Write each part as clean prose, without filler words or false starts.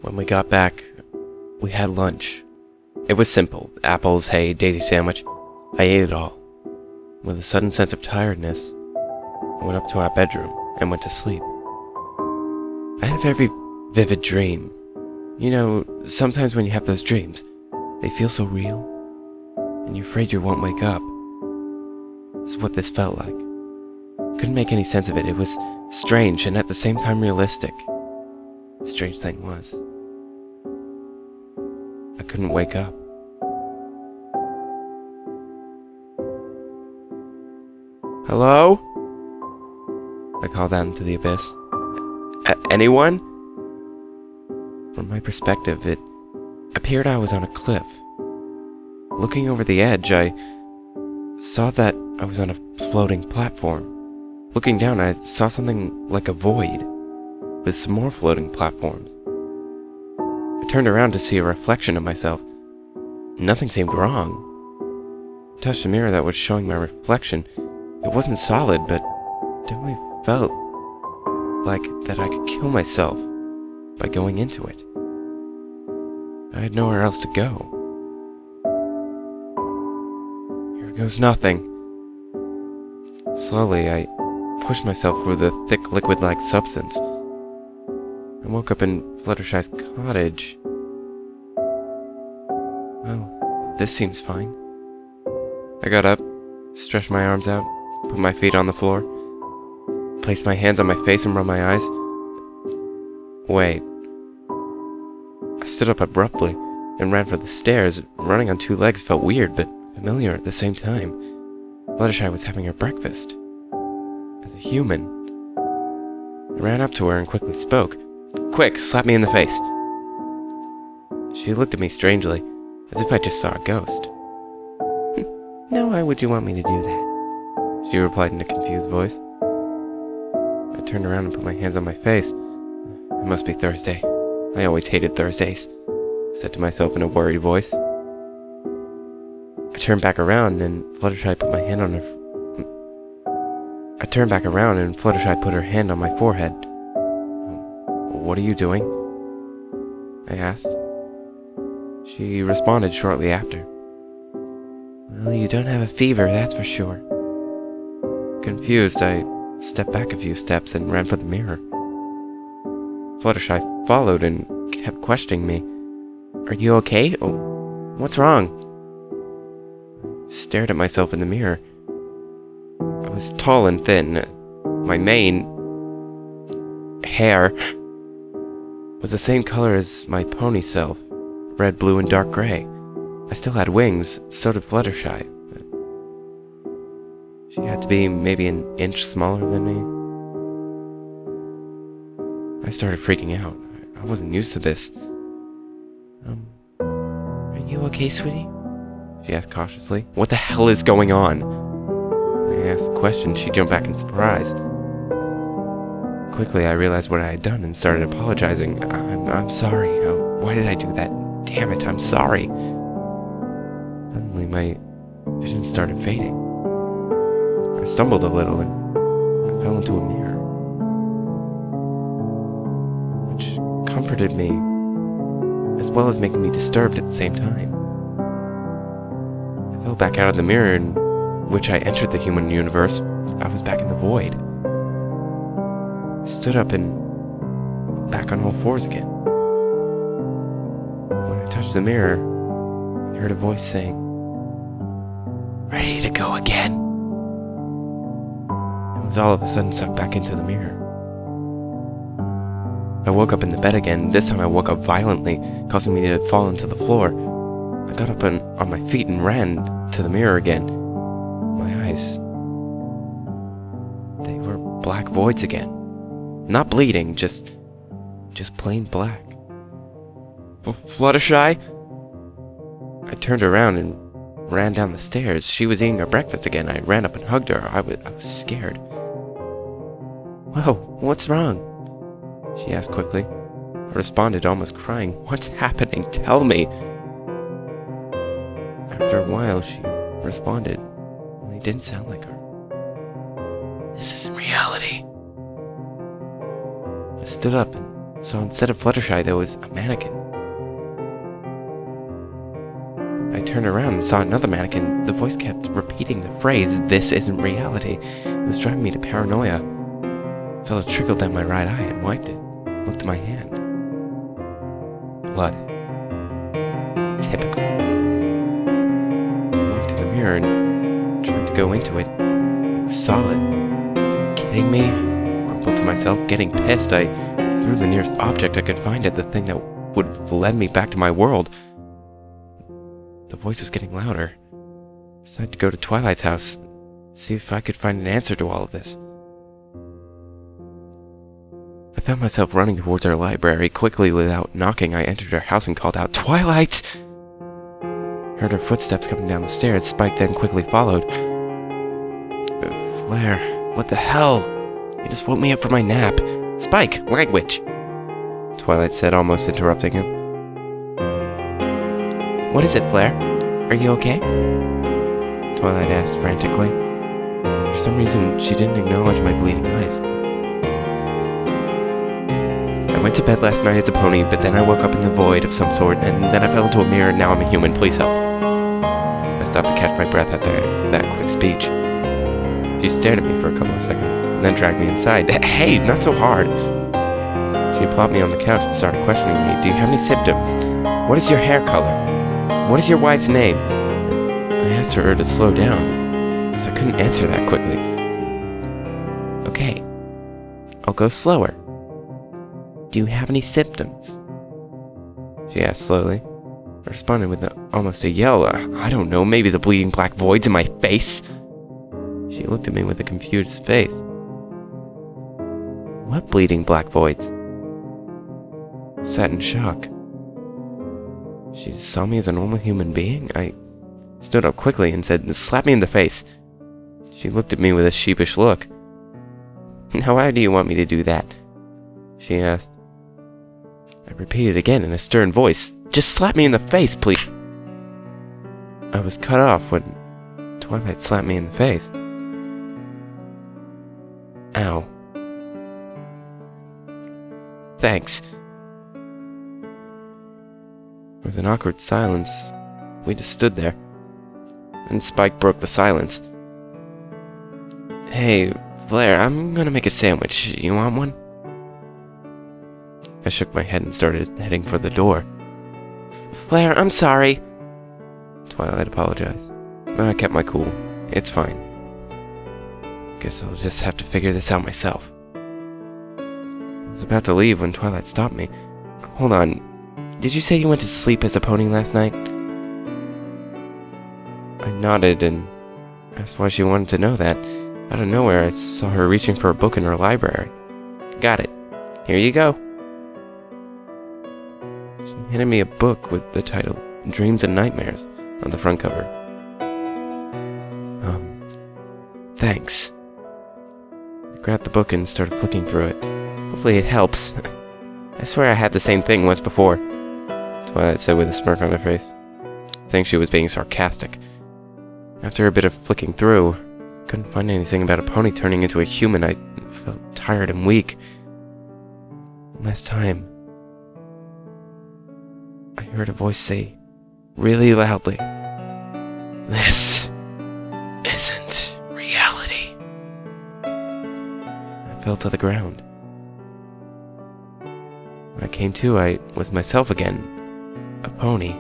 When we got back, we had lunch. It was simple. Apples, hay, daisy sandwich. I ate it all. With a sudden sense of tiredness, I went up to our bedroom and went to sleep. I had a very vivid dream. You know, sometimes when you have those dreams, they feel so real, and you're afraid you won't wake up. This is what this felt like. Couldn't make any sense of it. It was strange and at the same time realistic. The strange thing was, I couldn't wake up. Hello? I called out into the abyss. Anyone? From my perspective, it appeared I was on a cliff. Looking over the edge, I saw that I was on a floating platform. Looking down, I saw something like a void, with some more floating platforms. I turned around to see a reflection of myself. Nothing seemed wrong. I touched the mirror that was showing my reflection. It wasn't solid, but definitely felt like that I could kill myself by going into it. I had nowhere else to go. Here goes nothing. Slowly, I pushed myself through the thick liquid-like substance. I woke up in Fluttershy's cottage. Well, this seems fine. I got up, stretched my arms out, put my feet on the floor, placed my hands on my face and rubbed my eyes. Wait. I stood up abruptly and ran for the stairs. Running on two legs felt weird, but familiar at the same time. Fluttershy was having her breakfast. As a human. I ran up to her and quickly spoke. Quick, slap me in the face. She looked at me strangely, as if I just saw a ghost. Now why would you want me to do that? She replied in a confused voice. I turned around and put my hands on my face. It must be Thursday. I always hated Thursdays, I said to myself in a worried voice. I turned back around and Fluttershy put her hand on my forehead. What are you doing? I asked. She responded shortly after. Well, you don't have a fever, that's for sure. Confused, I stepped back a few steps and ran for the mirror. Fluttershy followed and kept questioning me. Are you okay? Oh, what's wrong? I stared at myself in the mirror. I was tall and thin. My mane, hair, was the same color as my pony self, red, blue, and dark gray. I still had wings, so did Fluttershy. She had to be maybe an inch smaller than me. I started freaking out. I wasn't used to this. Are you okay, sweetie? She asked cautiously. What the hell is going on? I asked the question. She jumped back in surprise. Quickly, I realized what I had done and started apologizing. I'm sorry. Why did I do that? Damn it, I'm sorry. Suddenly, my vision started fading. I stumbled a little and I fell into a mirror, which comforted me, as well as making me disturbed at the same time. I fell back out of the mirror in which I entered the human universe. I was back in the void. I stood up and back on all fours again. When I touched the mirror, I heard a voice saying, "Ready to go again?" I was all of a sudden sucked back into the mirror. I woke up in the bed again. This time I woke up violently, causing me to fall into the floor. I got up on my feet and ran to the mirror again. My eyes, they were black voids again. Not bleeding, just plain black. Fluttershy? I turned around and ran down the stairs. She was eating her breakfast again. I ran up and hugged her. I was scared. Whoa, what's wrong? She asked quickly. I responded, almost crying. What's happening? Tell me. After a while, she responded. Only it didn't sound like her. This isn't reality. I stood up and So instead of Fluttershy, there was a mannequin. I turned around and saw another mannequin. The voice kept repeating the phrase, "This isn't reality." It was driving me to paranoia. I felt a trickle down my right eye and wiped it. Looked at my hand. Blood. Typical. I went to the mirror and tried to go into it. It was solid. Are you kidding me? I grumbled to myself, getting pissed. I threw the nearest object I could find at the thing that would have led me back to my world. The voice was getting louder. I decided to go to Twilight's house, see if I could find an answer to all of this. I found myself running towards her library. Quickly, without knocking, I entered her house and called out, "Twilight!" Heard her footsteps coming down the stairs. Spike then quickly followed. Flare, what the hell? You just woke me up from my nap. Spike, language! Twilight said, almost interrupting him. What is it, Flare? Are you okay? Twilight asked frantically. For some reason, she didn't acknowledge my bleeding eyes. I went to bed last night as a pony, but then I woke up in the void of some sort, and then I fell into a mirror, and now I'm a human. Please help. I stopped to catch my breath after that quick speech. She stared at me for a couple of seconds, and then dragged me inside. Hey, not so hard! She plopped me on the couch and started questioning me. Do you have any symptoms? What is your hair color? What is your wife's name? I asked her to slow down, because I couldn't answer that quickly. Okay, I'll go slower. Do you have any symptoms? She asked slowly. I responded with almost a yell. I don't know, maybe the bleeding black voids in my face? She looked at me with a confused face. What bleeding black voids? I sat in shock. She saw me as a normal human being? I stood up quickly and said, "Slap me in the face." She looked at me with a sheepish look. Now how do you want me to do that? She asked. I repeated again in a stern voice, "Just slap me in the face, please." I was cut off when Twilight slapped me in the face. Ow. Thanks. With an awkward silence, we just stood there. And Spike broke the silence. Hey, Flare, I'm gonna make a sandwich. You want one? I shook my head and started heading for the door. Flare, I'm sorry. Twilight apologized, but I kept my cool. It's fine. Guess I'll just have to figure this out myself. I was about to leave when Twilight stopped me. Hold on. Did you say you went to sleep as a pony last night? I nodded and asked why she wanted to know that. Out of nowhere, I saw her reaching for a book in her library. Got it. Here you go. She handed me a book with the title Dreams and Nightmares on the front cover. Thanks. I grabbed the book and started flicking through it. Hopefully it helps. I swear I had the same thing once before. Twilight said with a smirk on her face. I think she was being sarcastic. After a bit of flicking through, I couldn't find anything about a pony turning into a human. I felt tired and weak. One last time, I heard a voice say, really loudly, "This isn't reality." I fell to the ground. When I came to, I was myself again. A pony.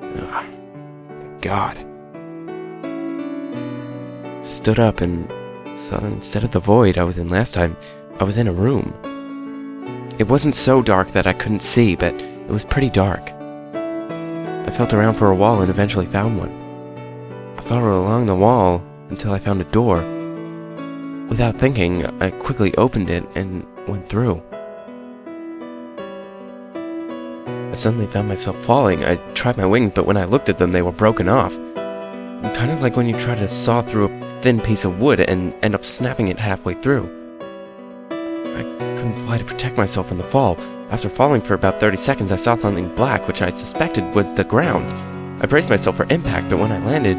Ugh. Thank God. Stood up and saw that instead of the void I was in last time, I was in a room. It wasn't so dark that I couldn't see, but it was pretty dark. I felt around for a wall and eventually found one. I followed along the wall until I found a door. Without thinking, I quickly opened it and went through. I suddenly found myself falling. I tried my wings, but when I looked at them, they were broken off. Kind of like when you try to saw through a thin piece of wood and end up snapping it halfway through. I couldn't fly to protect myself from the fall. After falling for about 30 seconds, I saw something black, which I suspected was the ground. I braced myself for impact, but when I landed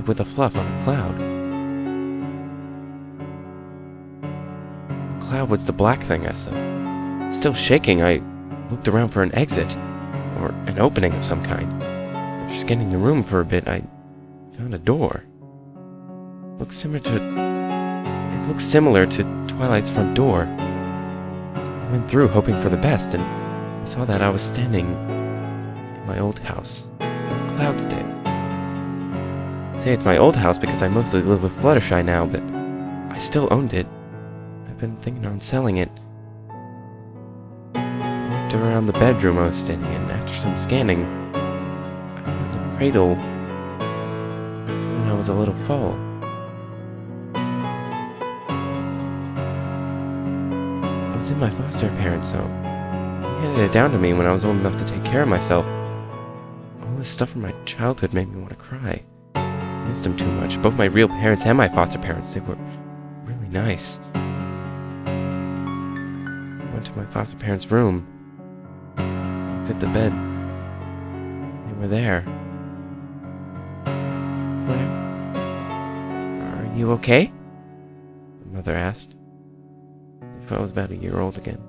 with a fluff on a cloud. cloud was the black thing I saw. Still shaking, I looked around for an exit, or an opening of some kind. After scanning the room for a bit, I found a door. It looked similar to Twilight's front door. I went through, hoping for the best, and I saw that I was standing in my old house, Cloudsdale. I say it's my old house because I mostly live with Fluttershy now, but I still owned it. I've been thinking on selling it. I looked around the bedroom I was standing in. After some scanning, I found the cradle when I was a little foal. I was in my foster parents' home. They handed it down to me when I was old enough to take care of myself. All this stuff from my childhood made me want to cry. I missed them too much. Both my real parents and my foster parents, they were really nice. I went to my foster parents' room. Looked at the bed. They were there. Claire? Are you okay? My mother asked. If I was about a year old again.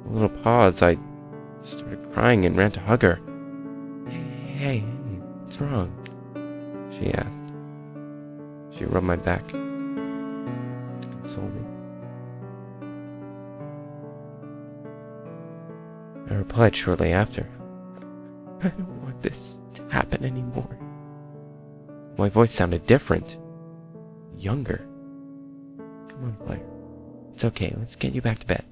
A little pause, I started crying and ran to hug her. Hey, what's wrong? She asked. She rubbed my back to console me. I replied shortly after. I don't want this to happen anymore. My voice sounded different. Younger. Come on, Claire. It's okay, let's get you back to bed.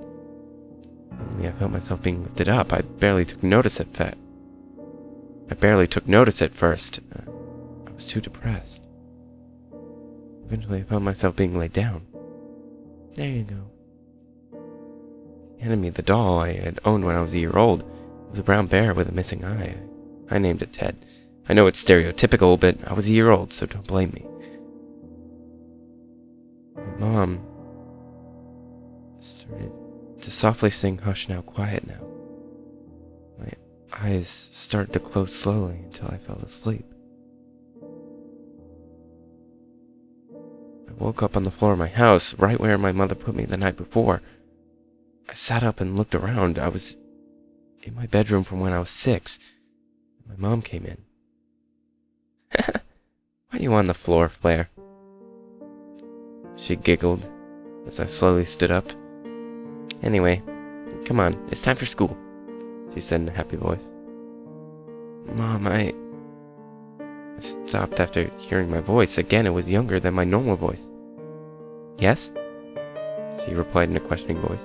Suddenly I felt myself being lifted up. I barely took notice at first. I was too depressed. Eventually I found myself being laid down. There you go. He handed me the doll I had owned when I was a year old. It was a brown bear with a missing eye. I named it Ted. I know it's stereotypical, but I was a year old, so don't blame me. My mom started to softly sing Hush Now, Quiet Now. My eyes started to close slowly until I fell asleep. I woke up on the floor of my house, right where my mother put me the night before. I sat up and looked around. I was in my bedroom from when I was 6. My mom came in. Why are you on the floor, Claire? She giggled as I slowly stood up. Anyway, come on, it's time for school, she said in a happy voice. Mom, I stopped after hearing my voice. Again, it was younger than my normal voice. Yes? She replied in a questioning voice.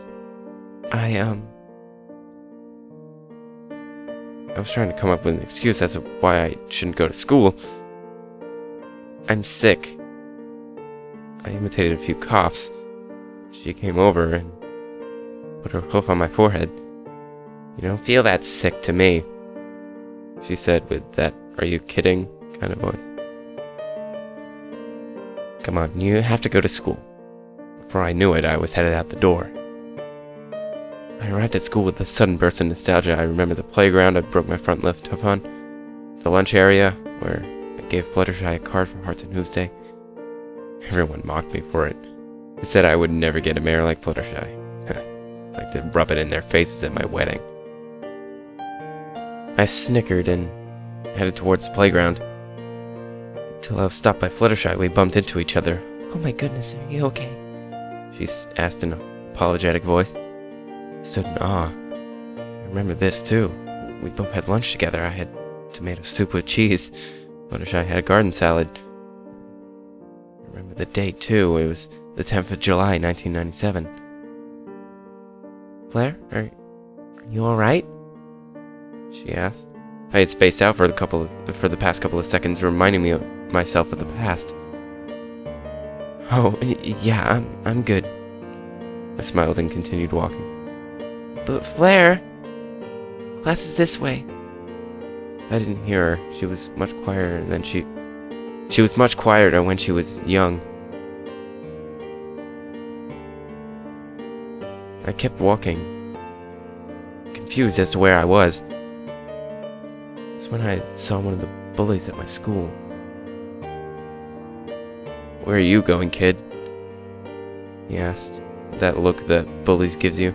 I was trying to come up with an excuse as to why I shouldn't go to school. I'm sick. I imitated a few coughs. She came over and put her hoof on my forehead. You don't feel that sick to me, she said with that "are you kidding" kind of voice. Come on, you have to go to school. Before I knew it, I was headed out the door. I arrived at school with a sudden burst of nostalgia. I remember the playground I broke my front left hoof on, the lunch area where I gave Fluttershy a card for Hearts and Hooves Day. Everyone mocked me for it. They said I would never get a mare like Fluttershy. Like to rub it in their faces at my wedding. I snickered and headed towards the playground. Until I was stopped by Fluttershy, we bumped into each other. Oh my goodness, are you okay? She asked in an apologetic voice. I stood in awe. I remember this too. We both had lunch together. I had tomato soup with cheese. Fluttershy had a garden salad. I remember the date too. It was the 10th of July, 1997. Claire, are you alright? She asked. I had spaced out for the past couple of seconds, reminding me of myself of the past. Oh, yeah, I'm good. I smiled and continued walking. But Flare, class is this way. I didn't hear her. She was much quieter than she was much quieter when she was young. I kept walking, confused as to where I was. It's when I saw one of the bullies at my school. Where are you going, kid? He asked. that look that bullies gives you.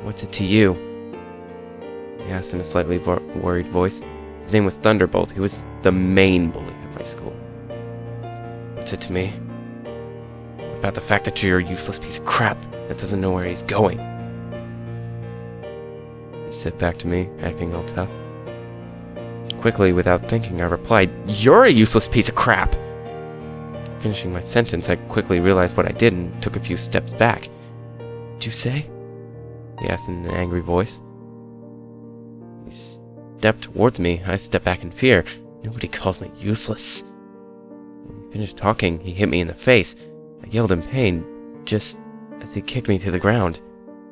What's it to you? He asked in a slightly worried voice. His name was Thunderbolt. He was the main bully at my school. What's it to me? About the fact that you're a useless piece of crap that doesn't know where he's going. He said back to me, acting all tough. Quickly, without thinking, I replied, "You're a useless piece of crap!" Finishing my sentence, I quickly realized what I did and took a few steps back. "What'd you say?" he asked in an angry voice. He stepped towards me. I stepped back in fear. Nobody calls me useless. When he finished talking, he hit me in the face. I yelled in pain, just as he kicked me to the ground.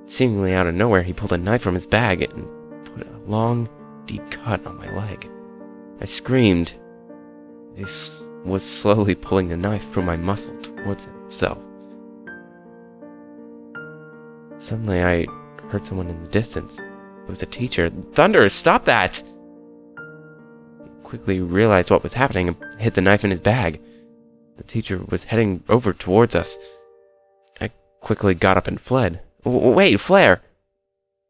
Seemingly out of nowhere, he pulled a knife from his bag and put a long, deep cut on my leg. I screamed. He was slowly pulling the knife from my muscle towards himself. Suddenly, I heard someone in the distance. It was a teacher. "Thunder, stop that!" He quickly realized what was happening and hid the knife in his bag. The teacher was heading over towards us. I quickly got up and fled. "Wait, Flare!"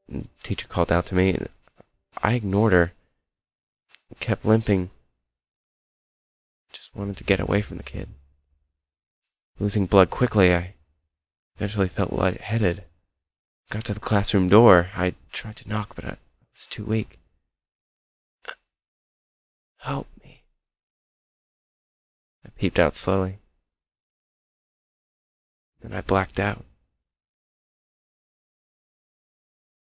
The teacher called out to me, and I ignored her. I kept limping. Just wanted to get away from the kid. Losing blood quickly, I eventually felt lightheaded. Got to the classroom door. I tried to knock, but I was too weak. "Help me." I peeped out slowly. Then I blacked out.